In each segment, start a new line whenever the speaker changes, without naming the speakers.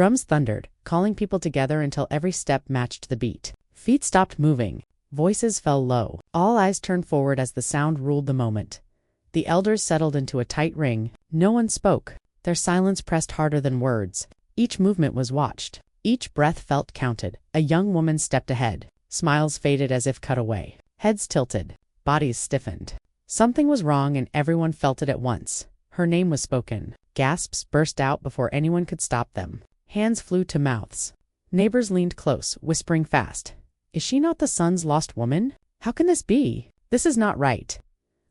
Drums thundered, calling people together until every step matched the beat. Feet stopped moving. Voices fell low. All eyes turned forward as the sound ruled the moment. The elders settled into a tight ring. No one spoke. Their silence pressed harder than words. Each movement was watched. Each breath felt counted. A young woman stepped ahead. Smiles faded as if cut away. Heads tilted. Bodies stiffened. Something was wrong and everyone felt it at once. Her name was spoken. Gasps burst out before anyone could stop them. Hands flew to mouths. Neighbors leaned close, whispering fast. Is she not the son's lost woman? How can this be? This is not right.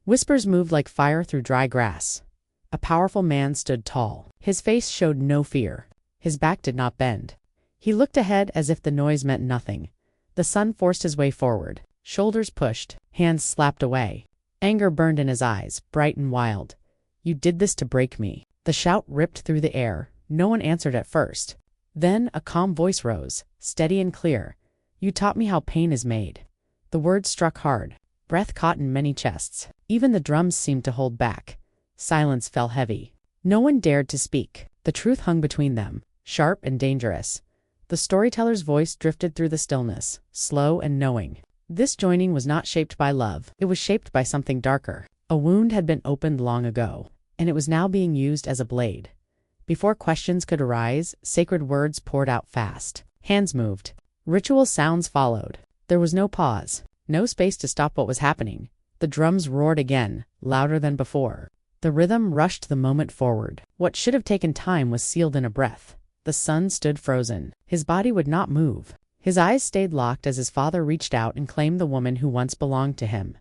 Whispers moved like fire through dry grass. A powerful man stood tall. His face showed no fear. His back did not bend. He looked ahead as if the noise meant nothing. The son forced his way forward. Shoulders pushed, hands slapped away. Anger burned in his eyes, bright and wild. You did this to break me. The shout ripped through the air. No one answered at first. Then a calm voice rose, steady and clear. You taught me how pain is made. The words struck hard. Breath caught in many chests. Even the drums seemed to hold back. Silence fell heavy. No one dared to speak. The truth hung between them, sharp and dangerous. The storyteller's voice drifted through the stillness, slow and knowing. This joining was not shaped by love. It was shaped by something darker. A wound had been opened long ago, and it was now being used as a blade. Before questions could arise, sacred words poured out fast. Hands moved. Ritual sounds followed. There was no pause, no space to stop what was happening. The drums roared again, louder than before. The rhythm rushed the moment forward. What should have taken time was sealed in a breath. The son stood frozen. His body would not move. His eyes stayed locked as his father reached out and claimed the woman who once belonged to him.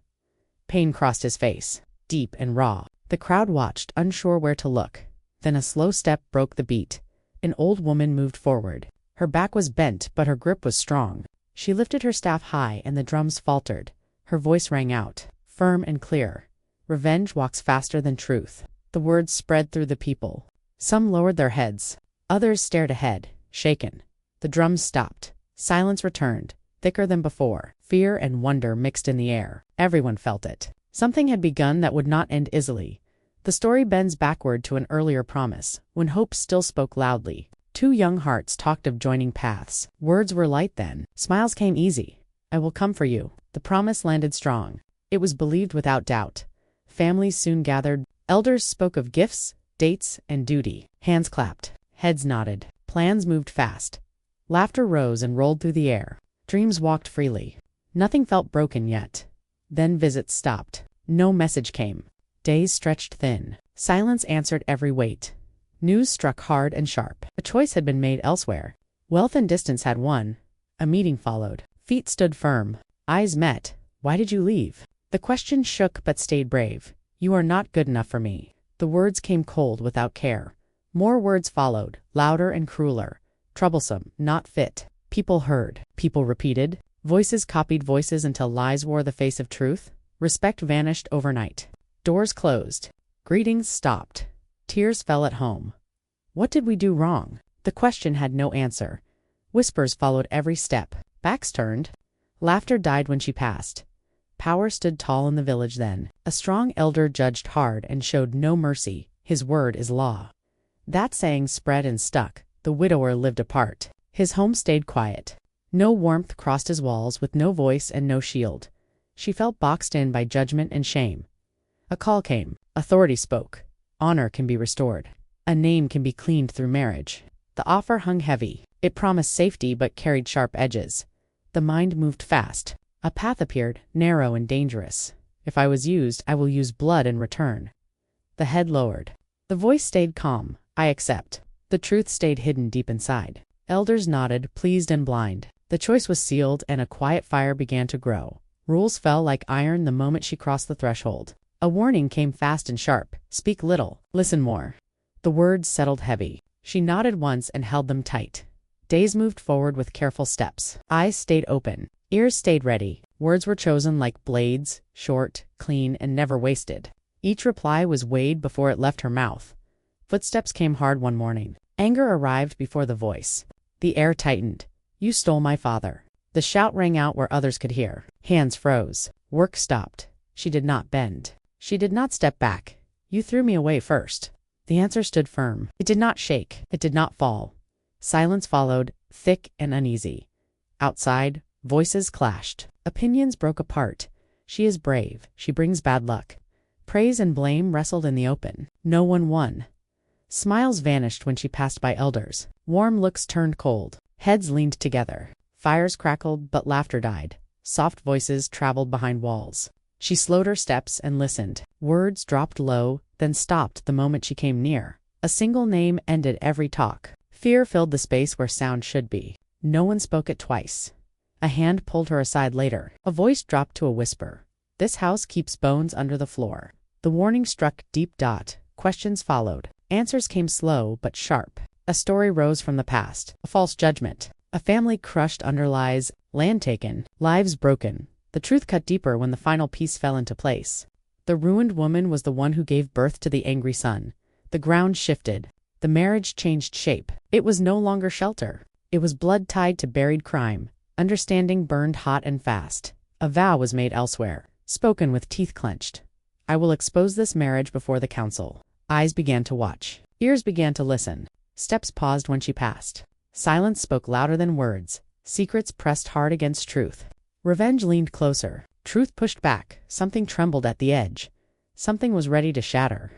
Pain crossed his face, deep and raw. The crowd watched, unsure where to look. Then a slow step broke the beat. An old woman moved forward. Her back was bent, but her grip was strong. She lifted her staff high and the drums faltered. Her voice rang out, firm and clear. Revenge walks faster than truth. The words spread through the people. Some lowered their heads. Others stared ahead, shaken. The drums stopped. Silence returned, thicker than before. Fear and wonder mixed in the air. Everyone felt it. Something had begun that would not end easily. The story bends backward to an earlier promise, when hope still spoke loudly. Two young hearts talked of joining paths. Words were light then. Smiles came easy. I will come for you. The promise landed strong. It was believed without doubt. Families soon gathered. Elders spoke of gifts, dates, and duty. Hands clapped. Heads nodded. Plans moved fast. Laughter rose and rolled through the air. Dreams walked freely. Nothing felt broken yet. Then visits stopped. No message came. Days stretched thin. Silence answered every wait. News struck hard and sharp. A choice had been made elsewhere. Wealth and distance had won. A meeting followed. Feet stood firm. Eyes met. Why did you leave? The question shook but stayed brave. You are not good enough for me. The words came cold without care. More words followed, louder and crueler. Troublesome, not fit. People heard. People repeated. Voices copied voices until lies wore the face of truth. Respect vanished overnight. Doors closed. Greetings stopped. Tears fell at home. What did we do wrong? The question had no answer. Whispers followed every step. Backs turned. Laughter died when she passed. Power stood tall in the village then. A strong elder judged hard and showed no mercy. His word is law. That saying spread and stuck. The widower lived apart. His home stayed quiet. No warmth crossed his walls, with no voice and no shield. She felt boxed in by judgment and shame. A call came. Authority spoke. Honor can be restored. A name can be cleaned through marriage. The offer hung heavy. It promised safety but carried sharp edges. The mind moved fast. A path appeared, narrow and dangerous. If I was used, I will use blood in return. The head lowered. The voice stayed calm. I accept. The truth stayed hidden deep inside. Elders nodded, pleased and blind. The choice was sealed and a quiet fire began to grow. Rules fell like iron the moment she crossed the threshold. A warning came fast and sharp. Speak little. Listen more. The words settled heavy. She nodded once and held them tight. Days moved forward with careful steps. Eyes stayed open. Ears stayed ready. Words were chosen like blades, short, clean, and never wasted. Each reply was weighed before it left her mouth. Footsteps came hard one morning. Anger arrived before the voice. The air tightened. You stole my father. The shout rang out where others could hear. Hands froze. Work stopped. She did not bend. She did not step back. You threw me away first. The answer stood firm. It did not shake. It did not fall. Silence followed, thick and uneasy. Outside, voices clashed. Opinions broke apart. She is brave. She brings bad luck. Praise and blame wrestled in the open. No one won. Smiles vanished when she passed by elders. Warm looks turned cold. Heads leaned together. Fires crackled, but laughter died. Soft voices traveled behind walls. She slowed her steps and listened. Words dropped low, then stopped the moment she came near. A single name ended every talk. Fear filled the space where sound should be. No one spoke it twice. A hand pulled her aside later. A voice dropped to a whisper. This house keeps bones under the floor. The warning struck deep. Questions followed. Answers came slow but sharp. A story rose from the past. A false judgment. A family crushed under lies. Land taken. Lives broken. The truth cut deeper when the final piece fell into place. The ruined woman was the one who gave birth to the angry son. The ground shifted. The marriage changed shape. It was no longer shelter. It was blood tied to buried crime. Understanding burned hot and fast. A vow was made elsewhere, spoken with teeth clenched. I will expose this marriage before the council. Eyes began to watch. Ears began to listen. Steps paused when she passed. Silence spoke louder than words. Secrets pressed hard against truth. Revenge leaned closer. Truth pushed back. Something trembled at the edge. Something was ready to shatter.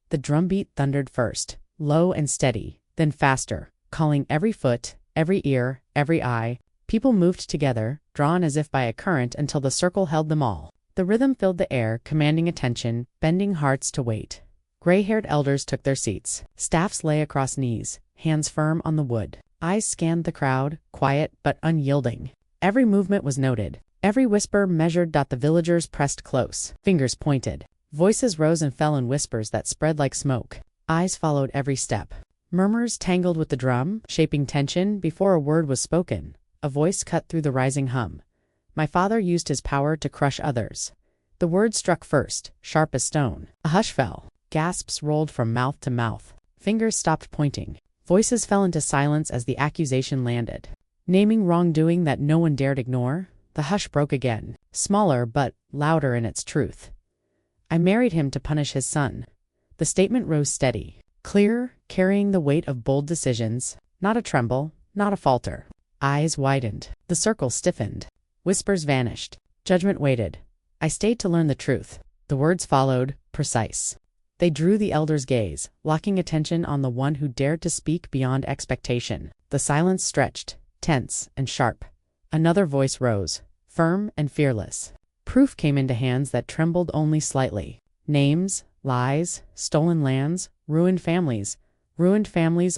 The drumbeat thundered first, low and steady, then faster, calling every foot, every ear, every eye. People moved together, drawn as if by a current until the circle held them all. The rhythm filled the air, commanding attention, bending hearts to wait. Gray-haired elders took their seats. Staffs lay across knees, hands firm on the wood. Eyes scanned the crowd, quiet but unyielding. Every movement was noted. Every whisper measured. The villagers pressed close. Fingers pointed. Voices rose and fell in whispers that spread like smoke. Eyes followed every step. Murmurs tangled with the drum, shaping tension before a word was spoken. A voice cut through the rising hum. My father used his power to crush others. The word struck first, sharp as stone. A hush fell. Gasps rolled from mouth to mouth. Fingers stopped pointing. Voices fell into silence as the accusation landed. Naming wrongdoing that no one dared ignore, the hush broke again, smaller but louder in its truth. I married him to punish his son. The statement rose steady, clear, carrying the weight of bold decisions, not a tremble, not a falter. Eyes widened. The circle stiffened. Whispers vanished. Judgment waited. I stayed to learn the truth. The words followed, precise. They drew the elder's gaze, locking attention on the one who dared to speak beyond expectation. The silence stretched, tense and sharp. Another voice rose, firm and fearless. Proof came into hands that trembled only slightly. Names, lies, stolen lands, ruined families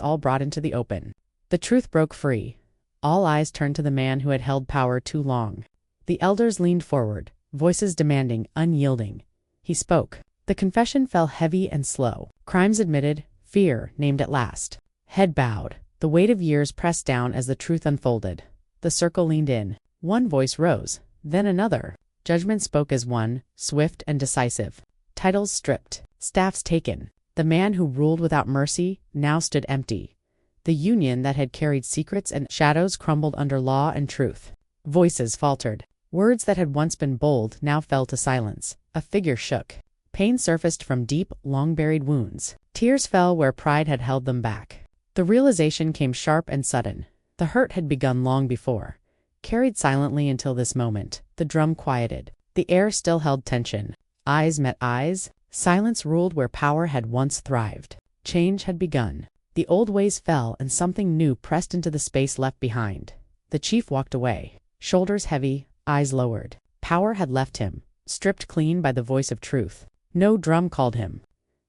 all brought into the open. The truth broke free. All eyes turned to the man who had held power too long. The elders leaned forward, voices demanding, unyielding. He spoke. The confession fell heavy and slow. Crimes admitted, fear named at last. Head bowed. The weight of years pressed down as the truth unfolded. The circle leaned in. One voice rose, then another. Judgment spoke as one, swift and decisive. Titles stripped, staffs taken. The man who ruled without mercy now stood empty. The union that had carried secrets and shadows crumbled under law and truth. Voices faltered. Words that had once been bold now fell to silence. A figure shook. Pain surfaced from deep, long-buried wounds. Tears fell where pride had held them back. The realization came sharp and sudden. The hurt had begun long before. Carried silently until this moment, the drum quieted. The air still held tension. Eyes met eyes. Silence ruled where power had once thrived. Change had begun. The old ways fell and something new pressed into the space left behind. The chief walked away, shoulders heavy, eyes lowered. Power had left him, stripped clean by the voice of truth. No drum called him.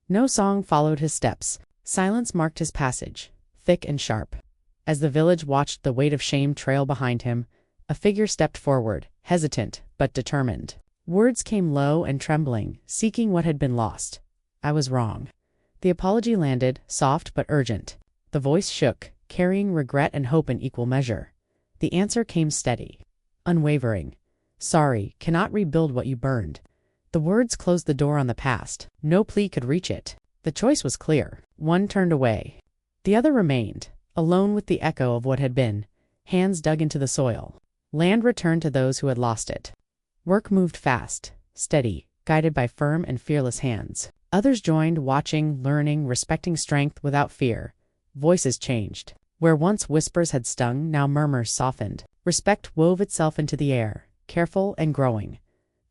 No song followed his steps. Silence marked his passage, thick and sharp. As the village watched the weight of shame trail behind him, a figure stepped forward, hesitant but determined. Words came low and trembling, seeking what had been lost. I was wrong. The apology landed, soft but urgent. The voice shook, carrying regret and hope in equal measure. The answer came steady, unwavering. Sorry, cannot rebuild what you burned. The words closed the door on the past. No plea could reach it. The choice was clear. One turned away. The other remained, alone with the echo of what had been. Hands dug into the soil. Land returned to those who had lost it. Work moved fast, steady, guided by firm and fearless hands. Others joined, watching, learning, respecting strength without fear. Voices changed. Where once whispers had stung, now murmurs softened. Respect wove itself into the air, careful and growing.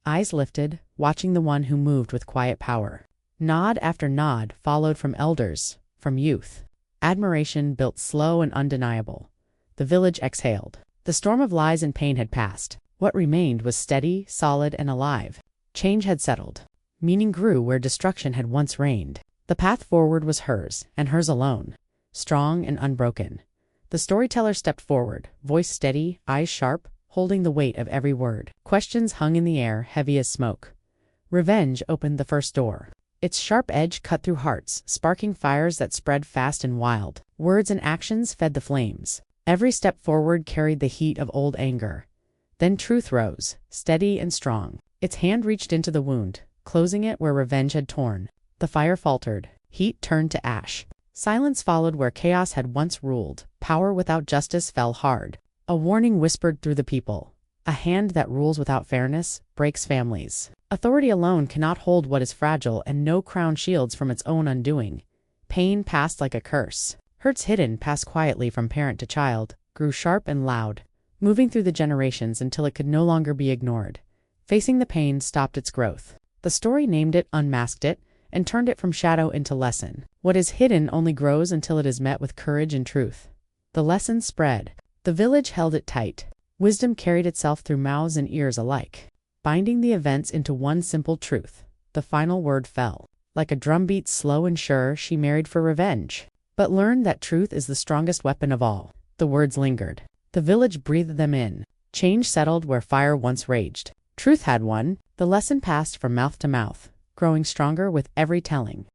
Eyes lifted, watching the one who moved with quiet power. Nod after nod followed from elders, from youth. Admiration built slow and undeniable. The village exhaled. The storm of lies and pain had passed. What remained was steady, solid, and alive. Change had settled. Meaning grew where destruction had once reigned. The path forward was hers, and hers alone. Strong and unbroken. The storyteller stepped forward, voice steady, eyes sharp, holding the weight of every word. Questions hung in the air, heavy as smoke. Revenge opened the first door. Its sharp edge cut through hearts, sparking fires that spread fast and wild. Words and actions fed the flames. Every step forward carried the heat of old anger. Then truth rose, steady and strong. Its hand reached into the wound, closing it where revenge had torn. The fire faltered. Heat turned to ash. Silence followed where chaos had once ruled. Power without justice fell hard. A warning whispered through the people. A hand that rules without fairness breaks families. Authority alone cannot hold what is fragile, and no crown shields from its own undoing. Pain passed like a curse. Hurts hidden passed quietly from parent to child, grew sharp and loud, moving through the generations until it could no longer be ignored. Facing the pain stopped its growth. The story named it, unmasked it, and turned it from shadow into lesson. What is hidden only grows until it is met with courage and truth. The lesson spread. The village held it tight. Wisdom carried itself through mouths and ears alike, binding the events into one simple truth. The final word fell. Like a drumbeat slow and sure, she married for revenge. But learned that truth is the strongest weapon of all. The words lingered. The village breathed them in. Change settled where fire once raged. Truth had won. The lesson passed from mouth to mouth, growing stronger with every telling.